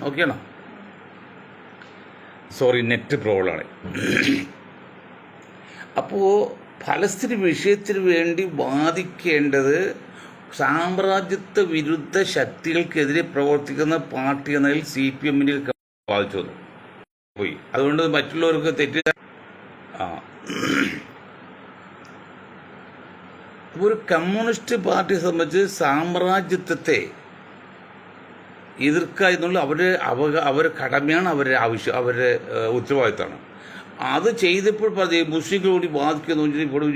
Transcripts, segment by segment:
ഓക്കെയാണോ? Sorry, net പ്രോബ്ലമാണ്. അപ്പോൾ ഫലസ്തീൻ വിഷയത്തിന് വേണ്ടി വാദിക്കേണ്ടത് സാമ്രാജ്യത്വ വിരുദ്ധ ശക്തികൾക്കെതിരെ പ്രവർത്തിക്കുന്ന പാർട്ടി എന്നതിൽ CPM വാദിച്ചു വന്നു പോയി. അതുകൊണ്ട് മറ്റുള്ളവർക്ക് തെറ്റ്. ഒരു കമ്മ്യൂണിസ്റ്റ് പാർട്ടിയെ സംബന്ധിച്ച് സാമ്രാജ്യത്വത്തെ എതിർക്കുക എന്നുള്ള അവരുടെ കടമയാണ്, അവരുടെ ആവശ്യം, അവരുടെ ഉത്തരവാദിത്തമാണ്. അത് ചെയ്തപ്പോൾ മുസ്ലിങ്ങൾ കൂടി ബാധിക്കുന്നു. ഇവിടെ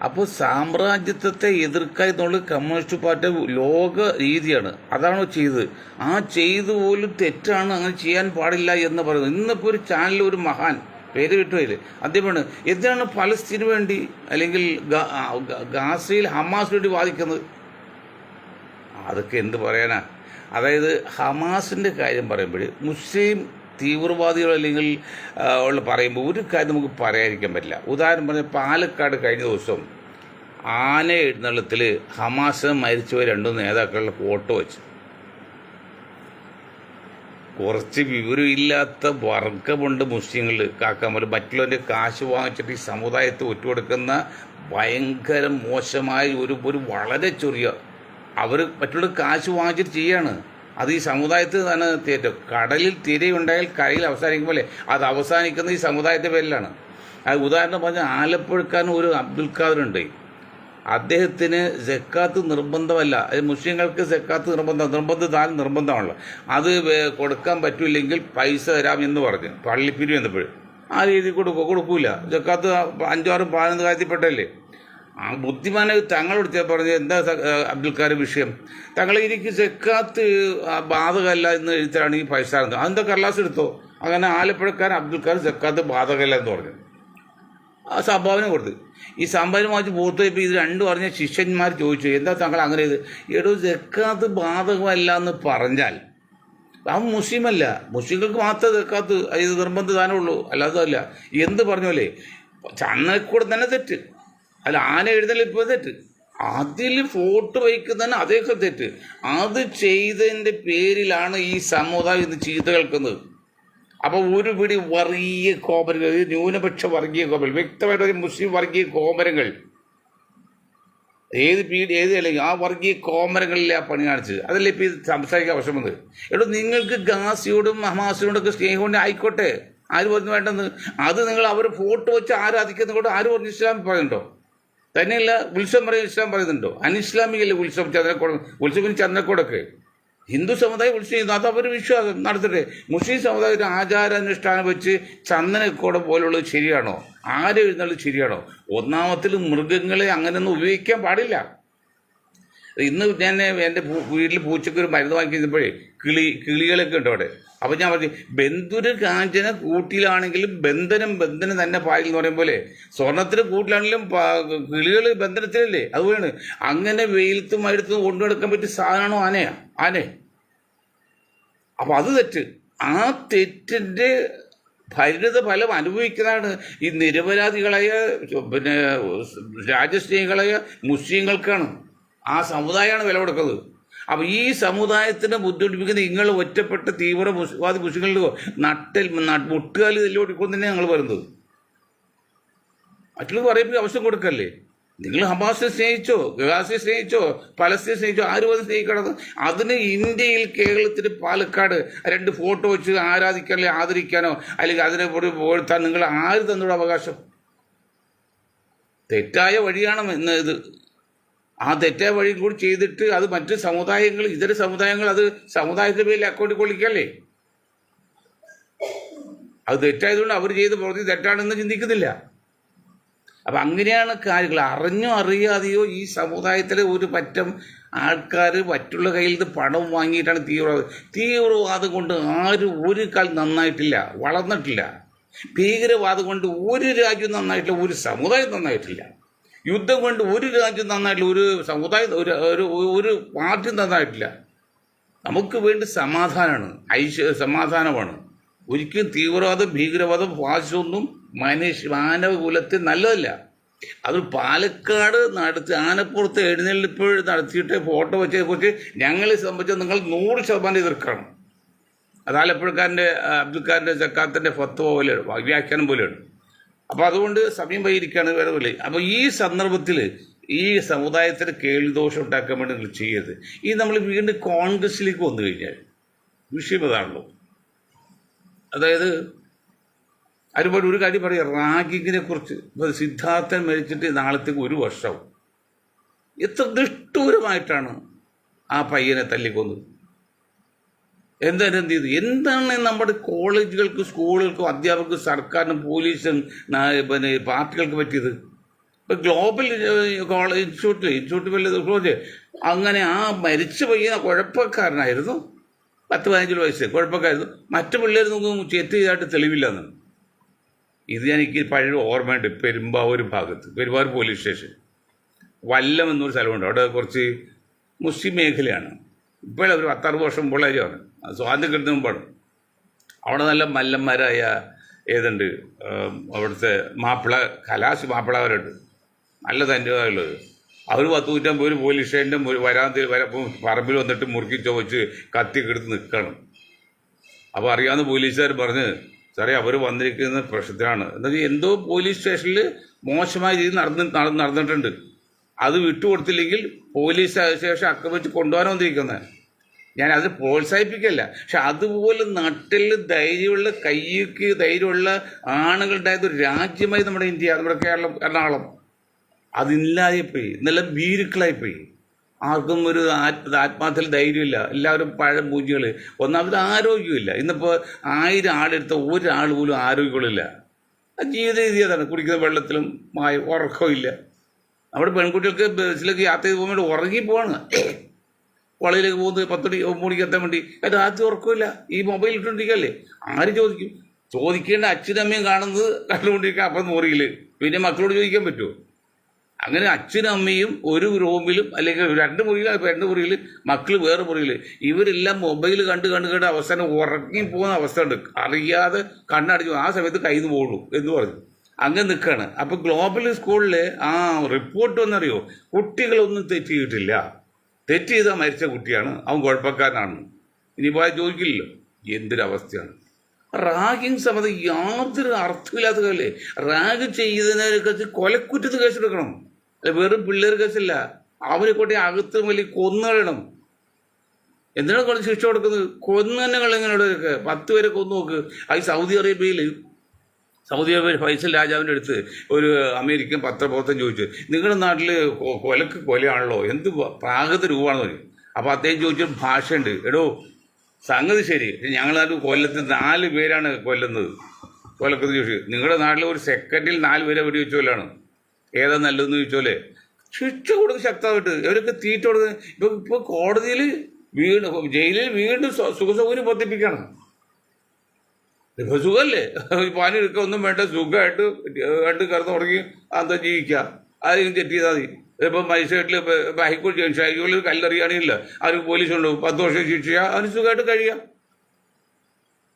അപ്പോൾ സാമ്രാജ്യത്വത്തെ എതിർക്കുക എന്നുള്ളത് കമ്മ്യൂണിസ്റ്റ് പാർട്ടി ലോക രീതിയാണ്. അതാണ് ചെയ്തത്. ആ ചെയ്തു പോലും തെറ്റാണ്, അങ്ങനെ ചെയ്യാൻ പാടില്ല എന്ന് പറയുന്നത്. ഇന്നിപ്പോൾ ഒരു ചാനലിൽ ഒരു മഹാൻ, പേര് വിട്ടുപോയില്ലേ, അദ്ദേഹമാണ് എന്തിനാണ് ഫലസ്തീന് വേണ്ടി അല്ലെങ്കിൽ ഗാസയിൽ ഹമാസിന് വേണ്ടി വാദിക്കുന്നത്? അതൊക്കെ എന്ത് പറയാനാ? അതായത് ഹമാസിൻ്റെ കാര്യം പറയുമ്പോൾ മുസ്ലിം തീവ്രവാദികൾ അല്ലെങ്കിൽ പറയുമ്പോൾ ഒരു കാര്യം നമുക്ക് പറയാതിരിക്കാൻ പറ്റില്ല. ഉദാഹരണം പറഞ്ഞാൽ പാലക്കാട് കഴിഞ്ഞ ദിവസം ആന എഴുന്നള്ളത്തിൽ ഹമാസ് മരിച്ചുപോയ 2 നേതാക്കളുടെ ഫോട്ടോ വെച്ച്. കുറച്ച് വിവരമില്ലാത്ത വർഗമുണ്ട് മുസ്ലിങ്ങൾ, കാക്കാമൽ മറ്റുള്ളവൻ്റെ കാശ് വാങ്ങിച്ചിട്ട് ഈ സമുദായത്തെ ഒറ്റുകൊടുക്കുന്ന ഭയങ്കര മോശമായ ഒരു വളരെ ചെറിയ അവർ മറ്റുള്ള കാശ് വാങ്ങിച്ചിട്ട് ചെയ്യാണ്. അത് ഈ സമുദായത്തിൽ തന്നെ തെറ്റ്. കടലിൽ തിരയുണ്ടായാൽ കരയിൽ അവസാനിക്കുമ്പോൾ അത് അവസാനിക്കുന്ന ഈ സമുദായത്തിൻ്റെ പേരിലാണ്. അത് ഉദാഹരണം പറഞ്ഞാൽ ആലപ്പുഴക്കാരൻ ഒരു അബ്ദുൽ ഖാദറുണ്ട്. അദ്ദേഹത്തിന് സക്കാത്ത് നിർബന്ധമല്ല. മുസ്ലിങ്ങൾക്ക് സക്കാത്ത് നിർബന്ധമാണല്ലോ. അത് കൊടുക്കാൻ പറ്റില്ലെങ്കിൽ പൈസ തരാം എന്ന് പറഞ്ഞ് പള്ളിപ്പിരി വന്നപ്പോൾ ആ രീതി കൊടുക്കൂല. സക്കാത്ത് 5-6 15 കാര്യത്തിൽപ്പെട്ടല്ലേ. ആ ബുദ്ധിമാനെ തങ്ങളെടുത്ത് പറഞ്ഞ് എന്താ അബ്ദുൽ ഖാദർ വിഷയം, തങ്ങൾ എനിക്ക് സക്കാത്ത് ബാധകമല്ല എന്ന് എഴുത്താണ് ഈ പൈസ. അതെന്താ കടലാസ് എടുത്തോ. അങ്ങനെ ആലപ്പുഴക്കാരൻ അബ്ദുൽ ഖാദർ സക്കാത്ത് ബാധകമല്ല എന്ന് പറഞ്ഞു ആ സംഭാവന കൊടുത്ത്. ഈ സംഭാവന വാങ്ങിച്ച് പുറത്തു പോയപ്പോൾ ഇത് 2 പറഞ്ഞ ശിഷ്യന്മാർ ചോദിച്ചു, എന്താ താങ്കൾ അങ്ങനെ ഇത്? എടോ, സക്കാത്ത് ബാധകമല്ല എന്ന് പറഞ്ഞാൽ അവൻ മുസ്ലിമല്ല, മുസ്ലിങ്ങൾക്ക് മാത്രമേ സക്കാത്ത് ഇത് നിർബന്ധ ദാനമുള്ളൂ, അല്ലാതെ അല്ല. എന്ത് പറഞ്ഞോലേ, ചന്നക്കൂടെ തന്നെ തെറ്റ്, അല്ല ആന എഴുന്നള്ളിപ്പോൾ തെറ്റ്, അതിൽ ഫോട്ടോ വയ്ക്കുന്നതന്നെ അതേക്കെ തെറ്റ്. അത് ചെയ്തതിൻ്റെ പേരിലാണ് ഈ സമുദായം ഇന്ന് ചീത്ത കേൾക്കുന്നത്. അപ്പോൾ ഒരു പിടി വർഗീയ കോമരങ്ങൾ, ന്യൂനപക്ഷ വർഗീയ കോമരങ്ങൾ, വ്യക്തമായിട്ട് ഒരു മുസ്ലിം വർഗീയ കോമരങ്ങൾ ഏത് അല്ലെങ്കിൽ ആ വർഗീയ കോമരങ്ങളിലെ ആ പണി കാണിച്ചത്. അതല്ലേ ഇപ്പോൾ ഇത് സംസാരിക്കാൻ ആവശ്യം വന്നത്. എടോ, നിങ്ങൾക്ക് ഗാസിയോടും ഹമാസിനോടൊക്കെ സ്നേഹം ആയിക്കോട്ടെ, ആര് പറഞ്ഞു വേണ്ടെന്ന്. അത് നിങ്ങൾ അവർ ഫോട്ടോ വെച്ച് ആരാധിക്കുന്ന കൊണ്ട് ആര് പറഞ്ഞു ഇസ്ലാം പറയുന്നുണ്ടോ? തന്നെയല്ല ഉത്സവം പറയും, ഇസ്ലാം പറയുന്നുണ്ടോ? അനിസ്ലാമികല്ലേ ഉത്സവം, ഉത്സവം ചന്ദ്രക്കോടൊക്കെ ഹിന്ദു സമുദായം ഉത്സവം ചെയ്യുന്നു, അത് അവർ വിശ്വാസം നടത്തട്ടെ. മുസ്ലിം സമുദായത്തിന് ആചാരാനുഷ്ഠാനം വെച്ച് ചന്ദനക്കോട പോലുള്ളത് ശരിയാണോ? ആരെ എഴുന്നള്ളത് ശരിയാണോ? ഒന്നാമത്തിൽ മൃഗങ്ങളെ അങ്ങനെയൊന്നും ഉപയോഗിക്കാൻ പാടില്ല. ഇന്ന് ഞാൻ എൻ്റെ വീട്ടിൽ പൂച്ചയ്ക്ക് ഒരു മരുന്ന് വാങ്ങി കഴിഞ്ഞപ്പോഴേ കിളികളൊക്കെ ഉണ്ട് അവിടെ. അപ്പോൾ ഞാൻ പറഞ്ഞു, ബന്ധുര് കാഞ്ചന കൂട്ടിലാണെങ്കിലും ബന്ധനം തന്നെ പാടില്ല എന്ന് പറയും പോലെ സ്വർണത്തിന് കൂട്ടിലാണെങ്കിലും കിളികൾ ബന്ധനത്തിലല്ലേ. അതുപോലെയാണ്. അങ്ങനെ വെയിലത്തും മഴത്തും കൊണ്ടു നടക്കാൻ പറ്റിയ സാധനമാണോ ആന? അപ്പോൾ അത് തെറ്റ്. ആ തെറ്റിൻ്റെ പരിണിത ഫലം അനുഭവിക്കുന്നതാണ് ഈ നിരപരാധികളായ രാജ്യസ്നേഹികളായ മുസ്ലിങ്ങൾക്കാണ്. ആ സമുദായമാണ് വില കൊടുക്കുന്നത്. അപ്പോൾ ഈ സമുദായത്തിനെ ബുദ്ധിമുട്ടിപ്പിക്കുന്ന നിങ്ങൾ ഒറ്റപ്പെട്ട തീവ്രവാദി മുസ്ലിങ്ങളിലോ മുട്ടുകാലി തെല്ലോടിക്കൊണ്ട് തന്നെ ഞങ്ങൾ വരുന്നത്. മറ്റുള്ളവർ പറയുമ്പോൾ അവസരം കൊടുക്കല്ലേ. നിങ്ങൾ ഹമാസിനെ സ്നേഹിച്ചോ, ഗാസിയെ സ്നേഹിച്ചോ, പലസ്തീനെ സ്നേഹിച്ചോ, ആരും അത് സ്നേഹിക്കണത്. അതിന് ഇന്ത്യയിൽ കേരളത്തിൽ പാലക്കാട് 2 ഫോട്ടോ വെച്ച് ആരാധിക്കാനോ ആദരിക്കാനോ അല്ലെങ്കിൽ അതിനെ പോഴ്ത്താൻ നിങ്ങൾ ആര് തന്നോട് അവകാശം? തെറ്റായ വഴിയാണ് ഇന്ന് ഇത്. ആ തെറ്റായ വഴി കൂടി ചെയ്തിട്ട് അത് മറ്റ് സമുദായങ്ങൾ, ഇതര സമുദായങ്ങൾ അത് സമുദായത്തിൻ്റെ പേരിൽ അക്കൗണ്ട് കൊള്ളിക്കല്ലേ. അത് തെറ്റായതുകൊണ്ട് അവർ ചെയ്ത് പ്രവൃത്തി തെറ്റാണെന്ന് ചിന്തിക്കുന്നില്ല. അപ്പം അങ്ങനെയാണ് കാര്യങ്ങൾ. അറിഞ്ഞോ അറിയാതെയോ ഈ സമുദായത്തിലെ ഒരു പറ്റം ആൾക്കാർ മറ്റുള്ള കയ്യിൽ നിന്ന് പണം വാങ്ങിയിട്ടാണ് തീവ്രവാദം കൊണ്ട് ആരും ഒരു കാലം നന്നായിട്ടില്ല, വളർന്നിട്ടില്ല. ഭീകരവാദം കൊണ്ട് ഒരു രാജ്യം നന്നായിട്ടില്ല, ഒരു സമുദായം നന്നായിട്ടില്ല. യുദ്ധം കൊണ്ട് ഒരു രാജ്യം നന്നായിട്ടില്ല, ഒരു സമുദായം ഒരു പാർട്ടി നന്നായിട്ടില്ല. നമുക്ക് വേണ്ടി സമാധാനമാണ്, സമാധാനമാണ്. ഒരിക്കലും തീവ്രവാദം, ഭീകരവാദം, ഫാസിസമൊന്നും മാനവകുലത്തിൽ നല്ലതല്ല. അത് പാലക്കാട് ആനപ്പുറത്ത് എഴുന്നള്ളിപ്പ് നടത്തിയിട്ട് ഫോട്ടോ വെച്ചതിനെക്കുറിച്ച് ഞങ്ങളെ സംബന്ധിച്ച് നിങ്ങൾ 100% എതിർക്കണം. അത് ആലപ്പുഴക്കാരൻ്റെ അബ്ദുൽക്കാരൻ്റെ സക്കാത്തിൻ്റെ ഫത്വ പോലെയാണ്, വ്യാഖ്യാനം പോലെയാണ്. അപ്പോൾ അതുകൊണ്ട് സമയം വൈകിരിക്കുകയാണ്, വേറെ പോലെ. അപ്പോൾ ഈ സന്ദർഭത്തിൽ ഈ സമുദായത്തിന് കേൾവിദോഷം ഉണ്ടാക്കാൻ വേണ്ടി നിങ്ങൾ ചെയ്യരുത്. ഈ നമ്മൾ വീണ്ടും കോൺഗ്രസിലേക്ക് വന്നു കഴിഞ്ഞാൽ വിഷയം അതാണല്ലോ. അതായത് ഒരുപാട് ഒരു കാര്യം പറയാം, റാഗിങ്ങിനെ കുറിച്ച്. ഇപ്പോൾ സിദ്ധാർത്ഥൻ മരിച്ചിട്ട് നാളത്തേക്ക് 1 വർഷവും. എത്ര നിഷ്ഠൂരമായിട്ടാണ് ആ പയ്യനെ തല്ലിക്കൊന്നത്. എന്ത് ചെയ്തു? എന്താണ് നമ്മുടെ കോളേജുകൾക്കും സ്കൂളുകൾക്കും അധ്യാപകർക്കും സർക്കാരിനും പോലീസും പിന്നെ പാർട്ടികൾക്ക് പറ്റിയത്? ഇപ്പം ഗ്ലോബൽ ഇൻസ്റ്റിറ്റ്യൂട്ട് വലിയ അങ്ങനെ ആ മരിച്ച പയ്യന കുഴപ്പക്കാരനായിരുന്നു, 10-15 വയസ്സ് കുഴപ്പക്കാരായിരുന്നു. മറ്റു പിള്ളേരൊന്നും തെറ്റ് ചെയ്തായിട്ട് തെളിവില്ലെന്ന്. ഇത് എനിക്ക് പഴയ ഓർമ്മയുണ്ട്. പെരുമ്പാവൂർ ഭാഗത്ത്, പെരുമ്പാവൂർ പോലീസ് സ്റ്റേഷൻ, വല്ലം എന്നൊരു സ്ഥലമുണ്ട്. അവിടെ കുറച്ച് മുസ്ലിം മേഖലയാണ്. ഇപ്പോഴും ഒരു 10-60 വർഷം മുമ്പുള്ളവരാണ്, സ്വാതന്ത്ര്യം കിട്ടുന്ന മുമ്പാണ്. അവിടെ നല്ല മല്ലന്മാരായ ഏതുണ്ട് അവിടുത്തെ മാപ്പിള, കലാശ് മാപ്പിളവരുണ്ട്, നല്ല തൻ്റെതായുള്ളത്. അവർ 100-150 പോലീസ് സ്റ്റേഷൻ്റെ വരാന്തിൽ പറമ്പിൽ വന്നിട്ട് മുറുക്കി ചോദിച്ച് കത്തിയൊക്കെ എടുത്ത് നിൽക്കണം. അപ്പോൾ അറിയാവുന്ന പോലീസുകാർ പറഞ്ഞ്, സാറേ അവർ വന്നിരിക്കുന്ന പ്രശ്നത്തിലാണ്. എന്നുവെച്ചാൽ എന്തോ പോലീസ് സ്റ്റേഷനിൽ മോശമായ രീതിയിൽ നടന്നിട്ടുണ്ട്. അത് വിട്ടുകൊടുത്തില്ലെങ്കിൽ പോലീസ് സ്റ്റേഷൻ ആക്രമിച്ച് കൊണ്ടുപോകാൻ വന്നിരിക്കുന്നത്. ഞാൻ അത് പ്രോത്സാഹിപ്പിക്കല്ല, പക്ഷെ അതുപോലെ നട്ടിൽ ധൈര്യമുള്ള, കയ്യ്ക്ക് ധൈര്യമുള്ള ആണുങ്ങളുണ്ടായത് ഒരു രാജ്യമായി നമ്മുടെ ഇന്ത്യ, നമ്മുടെ കേരളം, എറണാകുളം. അതില്ലാതെപ്പോയി, ഇന്നെല്ലാം ഭീരുക്കളായിപ്പോയി. ആർക്കും ഒരു ആത്മാർത്ഥത്തിൽ ധൈര്യമില്ല. എല്ലാവരും പഴം പൂജികൾ. ഒന്നാമത് ആരോഗ്യമില്ല. ഇന്നിപ്പോൾ 1000 ആളെടുത്ത ഒരാൾ പോലും ആരോഗ്യങ്ങളില്ല. ജീവിത രീതി അതാണ്. കുടിക്കുന്ന വെള്ളത്തിലും ഉറക്കമില്ല. നമ്മുടെ പെൺകുട്ടികൾക്ക് ബസ്സിലേക്ക് യാത്ര ചെയ്ത് പോകുമ്പോൾ ഉറങ്ങിപ്പോവാണ്. കോളേജിലേക്ക് പോകുന്നത് 10 മണിക്ക് എത്താൻ വേണ്ടി. രാത്രി ഉറക്കമില്ല. ഈ മൊബൈൽ ഇട്ടുകൊണ്ടിരിക്കുകയല്ലേ. ആര് ചോദിക്കും? ചോദിക്കേണ്ട അച്ഛനമ്മയും കാണുന്നത് കണ്ടുകൊണ്ടിരിക്കുക. അപ്പം മുറിയിൽ പിന്നെ മക്കളോട് ചോദിക്കാൻ പറ്റുമോ? അങ്ങനെ അച്ഛനും അമ്മയും ഒരു റൂമിലും, അല്ലെങ്കിൽ 2 മുറിയിൽ മക്കൾ വേറെ മുറിയിൽ, ഇവരെല്ലാം മൊബൈൽ കണ്ട് അവസാനം ഉറങ്ങിപ്പോകുന്ന അവസ്ഥ ഉണ്ട്. അറിയാതെ കണ്ണടിച്ചു ആ സമയത്ത് കയ്യിൽ നിന്ന് പോകുള്ളൂ എന്ന് പറഞ്ഞു അങ്ങനെ നിൽക്കുകയാണ്. അപ്പോൾ ഗ്ലോബൽ സ്കൂളിൽ റിപ്പോർട്ട് വന്നറിയോ, കുട്ടികളൊന്നും തെറ്റ് ചെയ്തിട്ടില്ല, തെറ്റ് ചെയ്താൽ മരിച്ച കുട്ടിയാണ്, അവൻ കുഴപ്പക്കാരനാണ്. ഇനിയിപ്പോൾ ചോദിക്കില്ലല്ലോ. എന്തൊരവസ്ഥയാണ്. റാഗിങ് സംബന്ധം യാതൊരു അർത്ഥമില്ലാത്ത കാര്യമല്ലേ. റാഗ് ചെയ്തതിനെ കൊലക്കുറ്റത്ത് കേസെടുക്കണം. വെറും പിള്ളേർ കേസല്ല, അവരെ കൊണ്ടേ അകത്ത് വലിയ കൊന്നുകളയണം. എന്തിനാണ് കൊണ്ട് ശിക്ഷ കൊടുക്കുന്നത്? കൊന്നു തന്നെ കളയുന്നവരൊക്കെ 10 പേരെ കൊന്നു നോക്ക്. അത് സൗദി അറേബ്യ ഫൈസൽ രാജാവിൻ്റെ അടുത്ത് ഒരു അമേരിക്കൻ പത്രപ്രവർത്തകൻ ചോദിച്ചു, നിങ്ങളുടെ നാട്ടിൽ കൊലയാണല്ലോ, എന്ത് പ്രാകൃത രൂപമാണെന്ന് പറയും. അപ്പോൾ അദ്ദേഹം ചോദിച്ചൊരു ഭാഷയുണ്ട്, എടോ സംഗതി ശരി, ഞങ്ങളുടെ നാട്ടിൽ കൊല്ലത്തിൽ 4 പേരാണ് കൊല്ലുന്നത്. കൊലക്കത്ത് ചോദിച്ചു, നിങ്ങളുടെ നാട്ടിൽ ഒരു സെക്കൻഡിൽ 4 പേരെ വെടിവെച്ചോലാണ്, ഏതാ നല്ലതെന്ന് ചോദിച്ചോലെ. ശിക്ഷ കൊടുത്ത് ശക്തമായിട്ട് ഇവരൊക്കെ തീറ്റ കൊടുത്ത് ഇപ്പോൾ കോടതിയിൽ ജയിലിൽ വീണ്ടും സുഖസൗകര്യം വർദ്ധിപ്പിക്കുകയാണ്. ഇപ്പം സുഖമല്ലേ, പനി എടുക്കുക, ഒന്നും വേണ്ട, സുഖമായിട്ട് കിടന്ന് തുടങ്ങി എന്താ ജീവിക്കുക. ആരെങ്കിലും തെറ്റ് ചെയ്താൽ മതി. ഇപ്പം മജിസ്ട്രേറ്റിൽ ഹൈക്കോടതി കല്ലെറിയാണില്ല, ആരും പോലീസ് കൊണ്ടുപോകും, 10 വർഷം ശിക്ഷ, അതിന് സുഖമായിട്ട് കഴിയാം.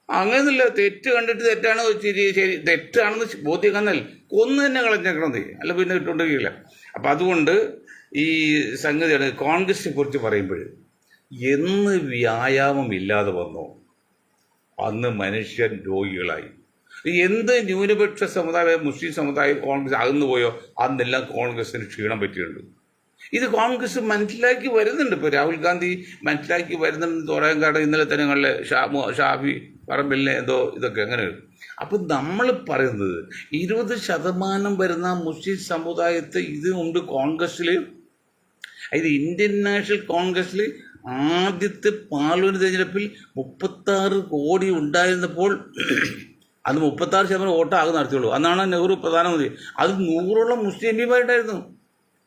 അങ്ങനെയൊന്നുമില്ല. തെറ്റ് കണ്ടിട്ട് തെറ്റാണ് ശരി, തെറ്റാണെന്ന് ബോധ്യക്കാന്നല്ല, കൊന്നു തന്നെ കളഞ്ഞേക്കണത്, അല്ല പിന്നെ ഇട്ടുകൊണ്ടിരിക്കില്ല. അപ്പം അതുകൊണ്ട് ഈ സംഗതിയാണ് കോൺഗ്രസിനെ കുറിച്ച് പറയുമ്പോൾ, എന്ന് വ്യായാമം ഇല്ലാതെ വന്നോ അന്ന് മനുഷ്യൻ രോഗികളായി. എന്ത് ന്യൂനപക്ഷ സമുദായം, മുസ്ലിം സമുദായം കോൺഗ്രസ് അകന്നു പോയോ അന്നെല്ലാം കോൺഗ്രസിന് ക്ഷീണം പറ്റിയിട്ടുണ്ട്. ഇത് കോൺഗ്രസ് മനസ്സിലാക്കി വരുന്നുണ്ട്. ഇപ്പോൾ രാഹുൽ ഗാന്ധി മനസ്സിലാക്കി വരുന്നുണ്ടെന്ന് പറയാൻ കാരണം ഇന്നലെ തന്നെ ഞങ്ങളുടെ ഷാഫി പറമ്പിലിനെ എന്തോ ഇതൊക്കെ അങ്ങനെ. അപ്പം നമ്മൾ പറയുന്നത് 20% വരുന്ന മുസ്ലിം സമുദായത്തെ ഇതുണ്ട് കോൺഗ്രസ്സിൽ. ഇത് ഇന്ത്യൻ നാഷണൽ കോൺഗ്രസ്സിൽ ആദ്യത്തെ പാർലമെന്റ് തെരഞ്ഞെടുപ്പിൽ 36 കോടി ഉണ്ടായിരുന്നപ്പോൾ അത് 36% വോട്ടാകെ നടത്തിയുള്ളൂ. അന്നാണ് നെഹ്റു പ്രധാനമന്ത്രി. അത് 100ഓളം മുസ്ലിം എംപിമാരുണ്ടായിരുന്നു.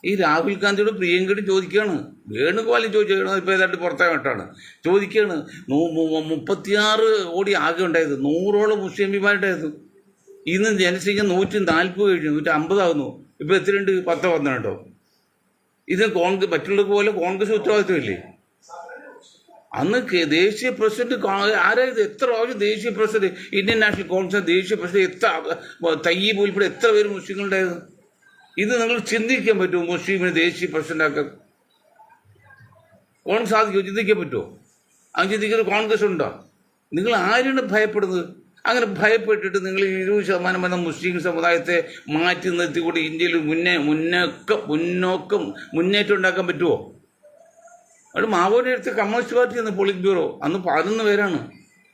ഈ രാഹുൽ ഗാന്ധിയോട് പ്രിയങ്കയോട് ചോദിക്കുകയാണ്, വേണുഗോപാലും ചോദിക്കുകയാണ്, ഇപ്പോൾ ഏതാണ്ട് പുറത്തായിട്ടാണ് ചോദിക്കുകയാണ്, 36 കോടി ആകെ ഉണ്ടായത്, 100ഓളം മുസ്ലിം എംപിമാരുണ്ടായിരുന്നു. ഇന്ന് ജനസംഖ്യ 140 കഴിഞ്ഞു, 150 ആകുന്നു. ഇപ്പോൾ എത്രയുണ്ട്? 10-12. ഇത് മറ്റുള്ളവർക്ക് പോലെ കോൺഗ്രസ് ഉത്തരവാദിത്വമില്ലേ? അന്ന് ദേശീയ പ്രസിഡന്റ് ആരായത്? എത്ര പ്രാവശ്യം ദേശീയ പ്രസിഡന്റ്, ഇന്ത്യൻ നാഷണൽ കോൺഗ്രസ് ദേശീയ പ്രസിഡന്റ്, തയ്യീബ് ഉൾപ്പെടെ എത്ര പേര് മുസ്ലിങ്ങളുണ്ടായത്? ഇത് നിങ്ങൾ ചിന്തിക്കാൻ പറ്റുമോ? മുസ്ലിമിനെ ദേശീയ പ്രസിഡന്റാക്കാൻ സാധിക്കുമോ? ചിന്തിക്കാൻ പറ്റുമോ? അങ്ങനെ ചിന്തിക്കുന്ന കോൺഗ്രസ് ഉണ്ടോ? നിങ്ങൾ ആരാണ് ഭയപ്പെടുന്നത്? അങ്ങനെ ഭയപ്പെട്ടിട്ട് നിങ്ങൾ 20% എന്ന മുസ്ലിം സമുദായത്തെ മാറ്റി നിർത്തിക്കൊണ്ട് ഇന്ത്യയിൽ മുന്നേറ്റം ഉണ്ടാക്കാൻ പറ്റുമോ? അവിടെ മാവോയുടെ അടുത്ത് കമ്മ്യൂണിസ്റ്റ് പാർട്ടി എന്ന പോളിറ്റ് ബ്യൂറോ അന്ന് 11 പേരാണ്.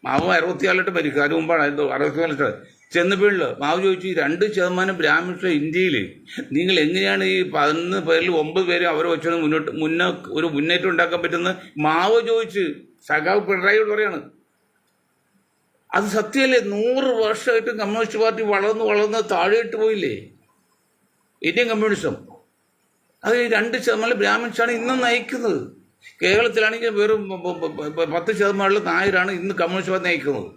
മാവോ 64 മരിക്കും. അതിന് മുമ്പാണ് 64 ചെന്നപ്പോഴില് മാവ് ചോദിച്ചു, 2% ബ്രാഹ്മിൻസ് ഇന്ത്യയിൽ നിങ്ങൾ എങ്ങനെയാണ് ഈ 11 പേരിൽ 9 പേരും അവരെ വെച്ചത് ഒരു മുന്നേറ്റം ഉണ്ടാക്കാൻ പറ്റുന്നത് മാവോ ചോദിച്ച്. സഖാവ് പിണറായിയോട് പറയാണ്, അത് സത്യമല്ലേ? 100 വർഷമായിട്ട് കമ്മ്യൂണിസ്റ്റ് പാർട്ടി വളർന്ന് താഴെയിട്ട് പോയില്ലേ ഇന്ത്യൻ കമ്മ്യൂണിസം? അത് 2% ബ്രാഹ്മിൻസാണ് ഇന്നും നയിക്കുന്നത്. കേരളത്തിലാണെങ്കിൽ വെറും 10% നായരാണ് ഇന്ന് കമ്മ്യൂണിസ്റ്റ് പാർട്ടി നയിക്കുന്നത്.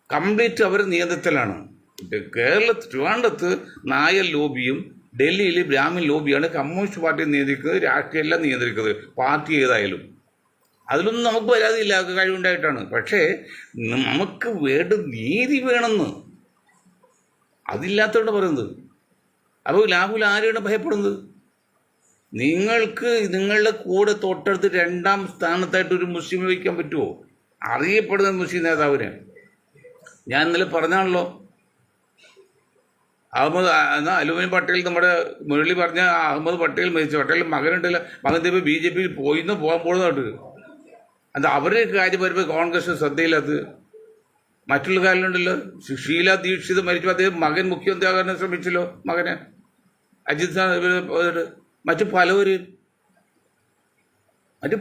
കംപ്ലീറ്റ് അവർ നിയന്ത്രണത്തിലാണ്. ട്രിവാൻഡ്രത്ത് നായർ ലോബിയും ഡൽഹിയിൽ ബ്രാഹ്മിൻ ലോബിയാണ് കമ്മ്യൂണിസ്റ്റ് പാർട്ടി നിയന്ത്രിക്കുന്നത്. രാഷ്ട്രീയമെല്ലാം നിയന്ത്രിക്കുന്നത്, പാർട്ടി ഏതായാലും. അതിലൊന്നും നമുക്ക് പരാതിയില്ല, കഴിവുണ്ടായിട്ടാണ്. പക്ഷേ നമുക്ക് നീതി വേണമെന്ന് അതില്ലാത്തതുകൊണ്ട് പറയുന്നത്. അപ്പോൾ രാഹുൽ ആരെയാണ് ഭയപ്പെടുന്നത്? നിങ്ങൾക്ക് നിങ്ങളുടെ കൂടെ തൊട്ടടുത്ത് 2ാം സ്ഥാനത്തായിട്ട് ഒരു മുസ്ലിം വയ്ക്കാൻ പറ്റുമോ? അറിയപ്പെടുന്ന മുസ്ലിം നേതാവിന് ഞാൻ ഇന്നലെ പറഞ്ഞാണല്ലോ. അലുമിനിയം പട്ടേൽ, നമ്മുടെ മുരളി പറഞ്ഞ അഹമ്മദ് പട്ടേൽ മരിച്ചു. പട്ടേൽ മകനുണ്ടല്ലോ, മകൻ ഇപ്പോൾ BJP പോകാൻ പോകുന്നതായിട്ട്. അത് അവരുടെ കാര്യം വരുമ്പോൾ കോൺഗ്രസ് ശ്രദ്ധയിലത്. മറ്റുള്ള കാര്യങ്ങളുണ്ടല്ലോ, ഷീല ദീക്ഷിത് മരിച്ചു, അദ്ദേഹം മകൻ മുഖ്യമന്ത്രിയാകാൻ ശ്രമിച്ചല്ലോ, മകനെ അജിത് മറ്റു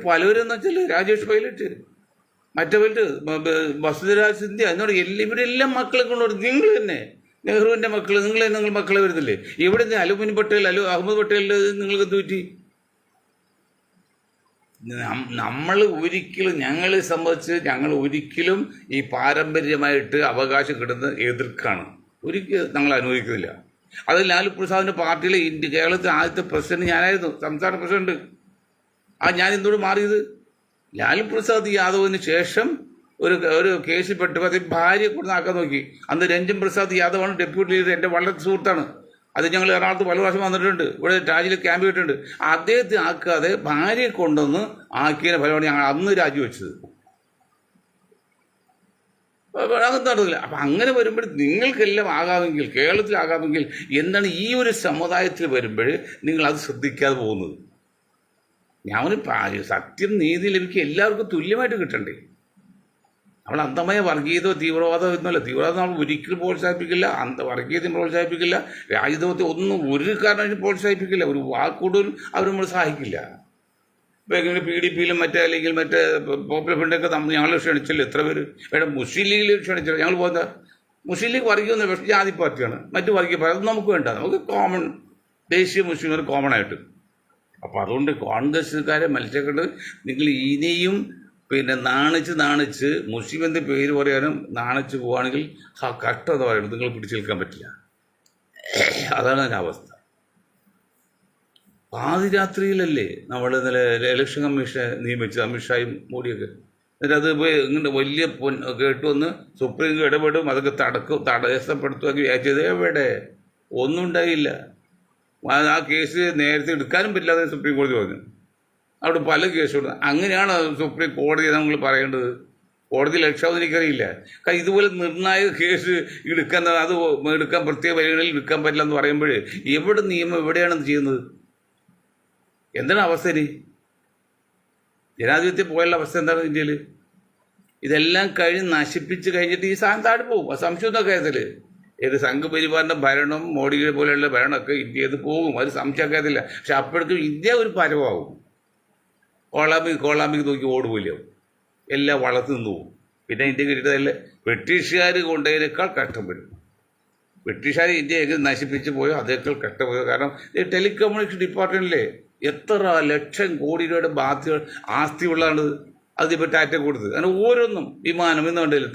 പലവരെന്ന് വെച്ചാൽ രാജേഷ് പൈലറ്റ്, മറ്റവര് വസുധരാജ് സിന്ധ്യ, എന്നോട് ഇവരെല്ലാം മക്കളെ കൊണ്ടുവരും. നിങ്ങൾ തന്നെ നെഹ്റുവിൻ്റെ മക്കൾ, നിങ്ങൾ മക്കളെ വരുന്നില്ലേ? ഇവിടെ നിന്ന് അലുമിനിയം പട്ടേൽ അഹമ്മദ് പട്ടേലിൻ്റെ നിങ്ങൾക്ക് തൂറ്റി. ഞങ്ങളെ സംബന്ധിച്ച് ഞങ്ങൾ ഒരിക്കലും ഈ പാരമ്പര്യമായിട്ട് അവകാശം കിട്ടുന്നത് എതിർക്കാണ്. ഒരിക്കലും ഞങ്ങൾ അനുവദിക്കുന്നില്ല. അത് ലാലു പ്രസാദിൻ്റെ പാർട്ടിയിലെ കേരളത്തിലെ ആദ്യത്തെ പ്രസിഡന്റ് ഞാനായിരുന്നു, സംസ്ഥാന പ്രസിഡന്റ്. ഞാൻ എന്തുകൊണ്ട് മാറിയത്? ലാലു പ്രസാദ് യാദവിന് ശേഷം ഒരു കേസിൽ പെട്ട് ഭാര്യയെ കൊടുത്താക്കാൻ നോക്കി. അന്ന് രഞ്ജൻ പ്രസാദ് യാദവാണ് ഡെപ്യൂട്ടി ലീഡർ, എൻ്റെ വളരെ സുഹൃത്താണ്. അത് ഞങ്ങൾ എറണാകുളത്ത് പല പ്രാവശ്യം വന്നിട്ടുണ്ട്, ഇവിടെ രാജിയിൽ ക്യാമ്പ് ചെയ്തിട്ടുണ്ട്. അദ്ദേഹത്തെ ആക്കാതെ ഭാര്യയെ കൊണ്ടുവന്ന് ആക്കിയതിൻ്റെ ഫലമാണ് ഞങ്ങൾ അന്ന് രാജിവെച്ചത്. അതൊന്നും നടന്നില്ല. അപ്പം അങ്ങനെ വരുമ്പോൾ നിങ്ങൾക്കെല്ലാം ആകാമെങ്കിൽ, കേരളത്തിലാകാമെങ്കിൽ എന്താണ് ഈ ഒരു സമുദായത്തിൽ വരുമ്പോൾ നിങ്ങൾ അത് ശ്രദ്ധിക്കാതെ പോകുന്നത്? സത്യം നീതി ലഭിക്കുക എല്ലാവർക്കും തുല്യമായിട്ട് കിട്ടണ്ടേ? നമ്മൾ അന്ധമായ വർഗീയതോ തീവ്രവാദമോ എന്നല്ല. തീവ്രവാദം നമ്മൾ ഒരിക്കലും പ്രോത്സാഹിപ്പിക്കില്ല, വർഗീയതയും പ്രോത്സാഹിപ്പിക്കില്ല, രാജ്യത്തെ ഒന്നും ഒരു കാരണവശാലും പ്രോത്സാഹിപ്പിക്കില്ല. ഒരു വാക്കുകൊണ്ടും അവർ നമ്മൾ സഹായിക്കില്ല. ഇപ്പോൾ എങ്ങനെ PDPയിലും അല്ലെങ്കിൽ പോപ്പുലർ ഫ്രണ്ടൊക്കെ ഞങ്ങൾ ക്ഷണിച്ചല്ലോ, എത്ര പേര് വേണം. മുസ്ലിം ലീഗിൽ ക്ഷണിച്ചല്ലോ, ഞങ്ങൾ പോകുന്ന മുസ്ലിം ലീഗ് വർഗീയൊന്നും, പക്ഷേ ജാതി പാർട്ടിയാണ്. മറ്റു വർഗീയ പാർട്ടി അതൊന്നും നമുക്ക് വേണ്ട. നമുക്ക് കോമൺ ദേശീയ മുസ്ലിം കോമൺ ആയിട്ട്. അപ്പോൾ അതുകൊണ്ട് കോൺഗ്രസ്സുകാരെ മത്സരിക്കേണ്ടത് നിങ്ങൾ ഇനിയും നാണിച്ച് മുസ്ലിം എന്ന പേര് പറയാനും നാണിച്ച് പോവുകയാണെങ്കിൽ കഷ്ടത പറയുന്നത് നിങ്ങൾ പിടിച്ചു നിൽക്കാൻ പറ്റില്ല. അതാണ് അതിൻ്റെ അവസ്ഥ. പാതിരാത്രിയിലല്ലേ നമ്മൾ ഇന്നലെ ഇലക്ഷൻ കമ്മീഷനെ നിയമിച്ചത്, അമിത്ഷായും മോഡിയൊക്കെ. എന്നിട്ട് അത് ഇങ്ങനെ വലിയ കേട്ടുവന്ന് സുപ്രീം കോടതി ഇടപെടും, അതൊക്കെ തടസ്സപ്പെടുത്തുകയൊക്കെ വിചാരിച്ചത്. എവിടെ ഒന്നും ഉണ്ടായില്ല. ആ കേസ് നേരത്തെ എടുക്കാനും പറ്റില്ലാതെ സുപ്രീം കോടതി പറഞ്ഞു. അവിടെ പല കേസുണ്ട്. അങ്ങനെയാണ് സുപ്രീം കോടതി നമ്മൾ പറയേണ്ടത്. കോടതി ലക്ഷ്യം എനിക്കറിയില്ല. കാരണം ഇതുപോലെ നിർണായക കേസ് എടുക്കാൻ പ്രത്യേക വഴികളിൽ എടുക്കാൻ പറ്റില്ല എന്ന് പറയുമ്പോൾ എവിടെ നിയമം എവിടെയാണ് ചെയ്യുന്നത്? എന്താണ് അവസ്ഥ? ഇനി ജനാധിപത്യം പോയുള്ള അവസ്ഥ എന്താണ് ഇന്ത്യയിൽ? ഇതെല്ലാം നശിപ്പിച്ച് കഴിഞ്ഞിട്ട് ഈ സാധനം താഴെ പോകും. സംശയമൊന്നും കാര്യത്തിൽ സംഘപരിവാറിൻ്റെ ഭരണം, മോഡിയെ പോലെയുള്ള ഭരണമൊക്കെ ഇന്ത്യയിൽ പോകും, അത് സംശയക്കാത്തില്ല. പക്ഷെ അപ്പോഴേക്കും ഇന്ത്യ ഒരു പരമാവും. കോളാമ്പിക്ക് നോക്കി ഓടുപോയില്ല, എല്ലാം വളർന്നു നിന്ന് പോകും. പിന്നെ ഇന്ത്യ കിട്ടിയതല്ലേ ബ്രിട്ടീഷുകാർ കൊണ്ടതിനേക്കാൾ കഷ്ടപ്പെടും. ബ്രിട്ടീഷുകാർ ഇന്ത്യ എങ്ങനെ നശിപ്പിച്ച് പോയോ അതേക്കാൾ കഷ്ടപ്പെടുക. കാരണം ഈ ടെലികമ്മ്യൂണിക്കേഷൻ ഡിപ്പാർട്ട്മെൻറ്റിലെ എത്ര ലക്ഷം കോടി രൂപയുടെ ആസ്തി ഉള്ളതാണ്. അതിപ്പോൾ ടാറ്റ കൊടുത്തത്. അങ്ങനെ ഓരോന്നും വിമാനം എന്നുണ്ടെങ്കിൽ